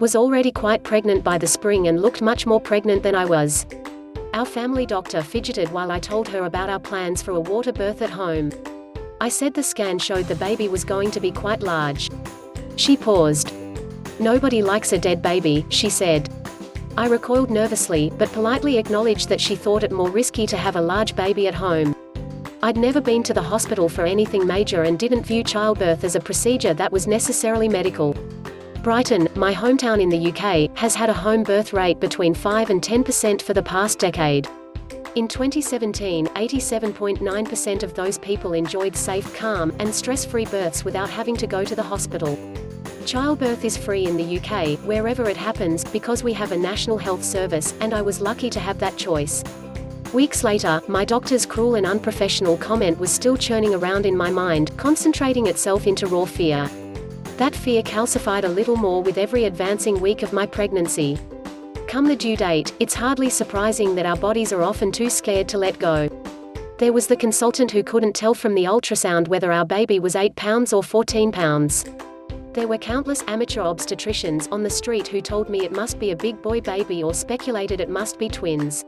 Was already quite pregnant by the spring and looked much more pregnant than I was. Our family doctor fidgeted while I told her about our plans for a water birth at home. I said the scan showed the baby was going to be quite large. She paused. "Nobody likes a dead baby," she said. I recoiled nervously, but politely acknowledged that she thought it more risky to have a large baby at home. I'd never been to the hospital for anything major and didn't view childbirth as a procedure that was necessarily medical. Brighton, my hometown in the UK, has had a home birth rate between 5 and 10% for the past decade. In 2017, 87.9% of those people enjoyed safe, calm, and stress-free births without having to go to the hospital. Childbirth is free in the UK, wherever it happens, because we have a national health service, and I was lucky to have that choice. Weeks later, my doctor's cruel and unprofessional comment was still churning around in my mind, concentrating itself into raw fear. That fear calcified a little more with every advancing week of my pregnancy. Come the due date, it's hardly surprising that our bodies are often too scared to let go. There was the consultant who couldn't tell from the ultrasound whether our baby was 8 pounds or 14 pounds. There were countless amateur obstetricians on the street who told me it must be a big boy baby or speculated it must be twins.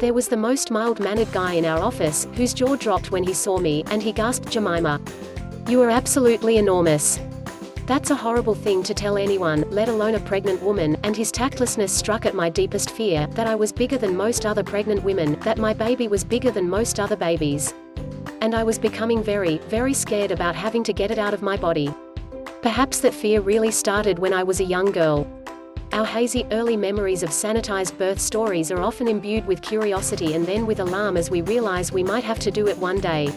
There was the most mild-mannered guy in our office, whose jaw dropped when he saw me, and he gasped, "Jemima, you are absolutely enormous." That's a horrible thing to tell anyone, let alone a pregnant woman, and his tactlessness struck at my deepest fear, that I was bigger than most other pregnant women, that my baby was bigger than most other babies. And I was becoming very, very scared about having to get it out of my body. Perhaps that fear really started when I was a young girl. Our hazy, early memories of sanitized birth stories are often imbued with curiosity and then with alarm as we realize we might have to do it one day.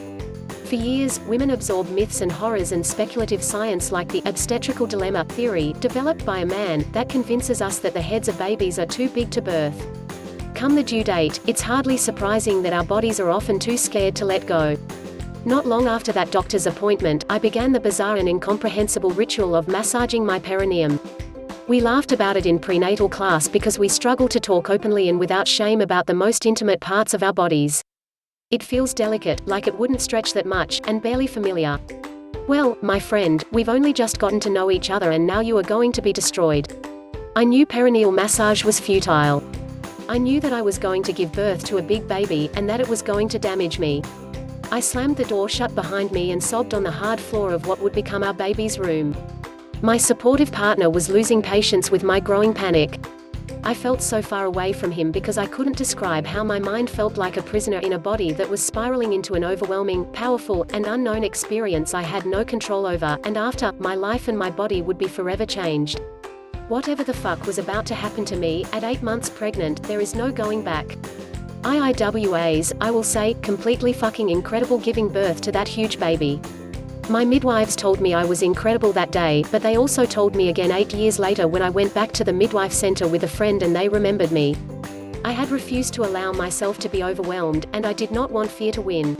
For years, women absorb myths and horrors and speculative science like the obstetrical dilemma theory, developed by a man, that convinces us that the heads of babies are too big to birth. Come the due date, it's hardly surprising that our bodies are often too scared to let go. Not long after that doctor's appointment, I began the bizarre and incomprehensible ritual of massaging my perineum. We laughed about it in prenatal class because we struggle to talk openly and without shame about the most intimate parts of our bodies. It feels delicate, like it wouldn't stretch that much, and barely familiar. Well, my friend, we've only just gotten to know each other and now you are going to be destroyed. I knew perineal massage was futile. I knew that I was going to give birth to a big baby, and that it was going to damage me. I slammed the door shut behind me and sobbed on the hard floor of what would become our baby's room. My supportive partner was losing patience with my growing panic. I felt so far away from him because I couldn't describe how my mind felt like a prisoner in a body that was spiraling into an overwhelming, powerful, and unknown experience I had no control over, and after, my life and my body would be forever changed. Whatever the fuck was about to happen to me, at 8 months pregnant, there is no going back. IIWAs, I will say, completely fucking incredible giving birth to that huge baby. My midwives told me I was incredible that day, but they also told me again 8 years later when I went back to the midwife center with a friend and they remembered me. I had refused to allow myself to be overwhelmed, and I did not want fear to win.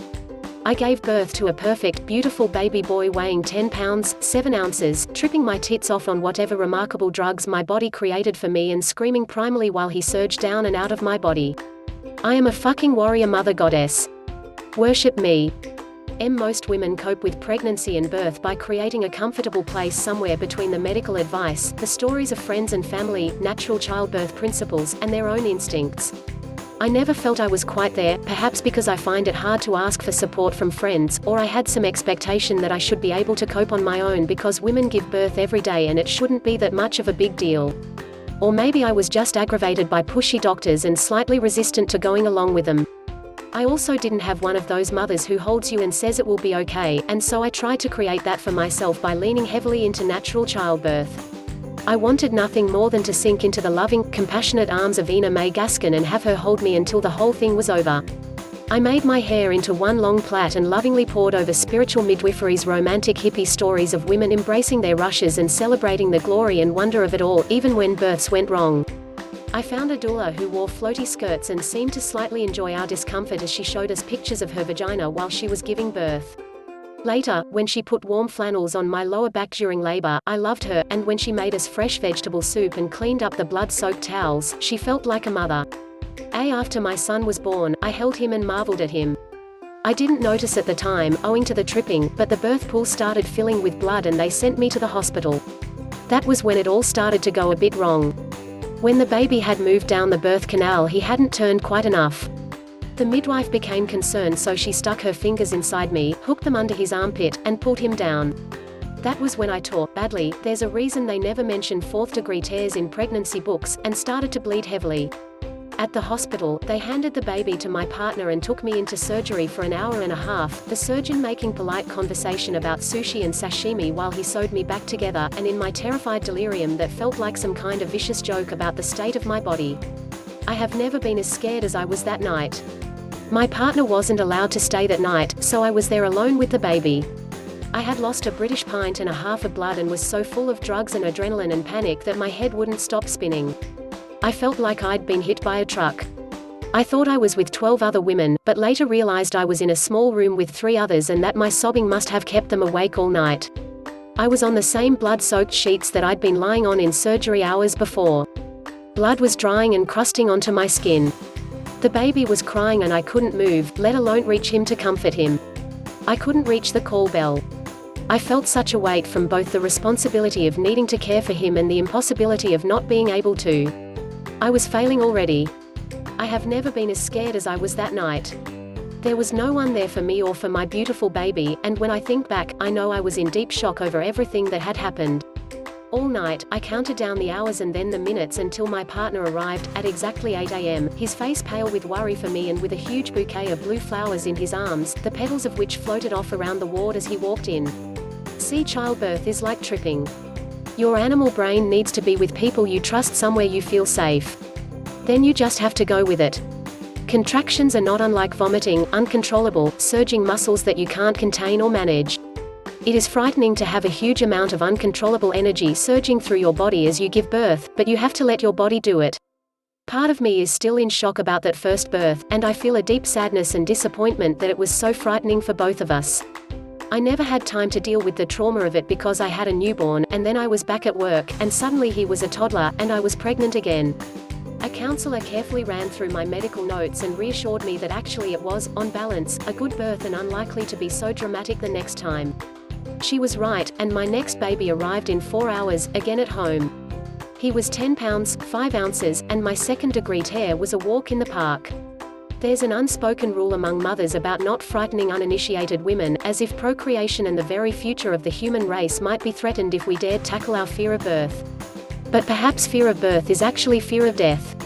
I gave birth to a perfect, beautiful baby boy weighing 10 pounds, 7 ounces, tripping my tits off on whatever remarkable drugs my body created for me and screaming primally while he surged down and out of my body. I am a fucking warrior mother goddess. Worship me. Most women cope with pregnancy and birth by creating a comfortable place somewhere between the medical advice, the stories of friends and family, natural childbirth principles, and their own instincts. I never felt I was quite there, perhaps because I find it hard to ask for support from friends, or I had some expectation that I should be able to cope on my own because women give birth every day and it shouldn't be that much of a big deal. Or maybe I was just aggravated by pushy doctors and slightly resistant to going along with them. I also didn't have one of those mothers who holds you and says it will be okay, and so I tried to create that for myself by leaning heavily into natural childbirth. I wanted nothing more than to sink into the loving, compassionate arms of Ina May Gaskin and have her hold me until the whole thing was over. I made my hair into one long plait and lovingly pored over spiritual midwifery's romantic hippie stories of women embracing their rushes and celebrating the glory and wonder of it all, even when births went wrong. I found a doula who wore floaty skirts and seemed to slightly enjoy our discomfort as she showed us pictures of her vagina while she was giving birth. Later, when she put warm flannels on my lower back during labor, I loved her, and when she made us fresh vegetable soup and cleaned up the blood-soaked towels, she felt like a mother. After my son was born, I held him and marveled at him. I didn't notice at the time, owing to the tripping, but the birth pool started filling with blood and they sent me to the hospital. That was when it all started to go a bit wrong. When the baby had moved down the birth canal, he hadn't turned quite enough. The midwife became concerned, so she stuck her fingers inside me, hooked them under his armpit, and pulled him down. That was when I tore badly. There's a reason they never mention fourth-degree tears in pregnancy books, and started to bleed heavily. At the hospital, they handed the baby to my partner and took me into surgery for an hour and a half, the surgeon making polite conversation about sushi and sashimi while he sewed me back together, and in my terrified delirium that felt like some kind of vicious joke about the state of my body. I have never been as scared as I was that night. My partner wasn't allowed to stay that night, so I was there alone with the baby. I had lost a British pint and a half of blood and was so full of drugs and adrenaline and panic that my head wouldn't stop spinning. I felt like I'd been hit by a truck. I thought I was with 12 other women, but later realized I was in a small room with 3 others and that my sobbing must have kept them awake all night. I was on the same blood-soaked sheets that I'd been lying on in surgery hours before. Blood was drying and crusting onto my skin. The baby was crying and I couldn't move, let alone reach him to comfort him. I couldn't reach the call bell. I felt such a weight from both the responsibility of needing to care for him and the impossibility of not being able to. I was failing already. I have never been as scared as I was that night. There was no one there for me or for my beautiful baby, and when I think back, I know I was in deep shock over everything that had happened. All night, I counted down the hours and then the minutes until my partner arrived, at exactly 8 a.m., his face pale with worry for me and with a huge bouquet of blue flowers in his arms, the petals of which floated off around the ward as he walked in. See, childbirth is like tripping. Your animal brain needs to be with people you trust, somewhere you feel safe. Then you just have to go with it. Contractions are not unlike vomiting, uncontrollable, surging muscles that you can't contain or manage. It is frightening to have a huge amount of uncontrollable energy surging through your body as you give birth, but you have to let your body do it. Part of me is still in shock about that first birth, and I feel a deep sadness and disappointment that it was so frightening for both of us. I never had time to deal with the trauma of it because I had a newborn, and then I was back at work, and suddenly he was a toddler, and I was pregnant again. A counselor carefully ran through my medical notes and reassured me that actually it was, on balance, a good birth and unlikely to be so dramatic the next time. She was right, and my next baby arrived in 4 hours, again at home. He was 10 pounds, 5 ounces, and my second-degree tear was a walk in the park. There's an unspoken rule among mothers about not frightening uninitiated women, as if procreation and the very future of the human race might be threatened if we dared tackle our fear of birth. But perhaps fear of birth is actually fear of death.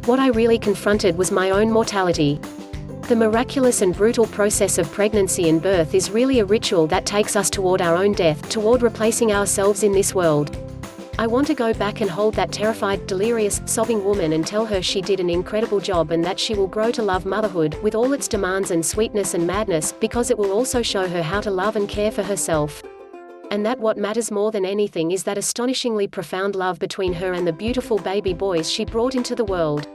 What I really confronted was my own mortality. The miraculous and brutal process of pregnancy and birth is really a ritual that takes us toward our own death, toward replacing ourselves in this world. I want to go back and hold that terrified, delirious, sobbing woman and tell her she did an incredible job and that she will grow to love motherhood, with all its demands and sweetness and madness, because it will also show her how to love and care for herself. And that what matters more than anything is that astonishingly profound love between her and the beautiful baby boys she brought into the world.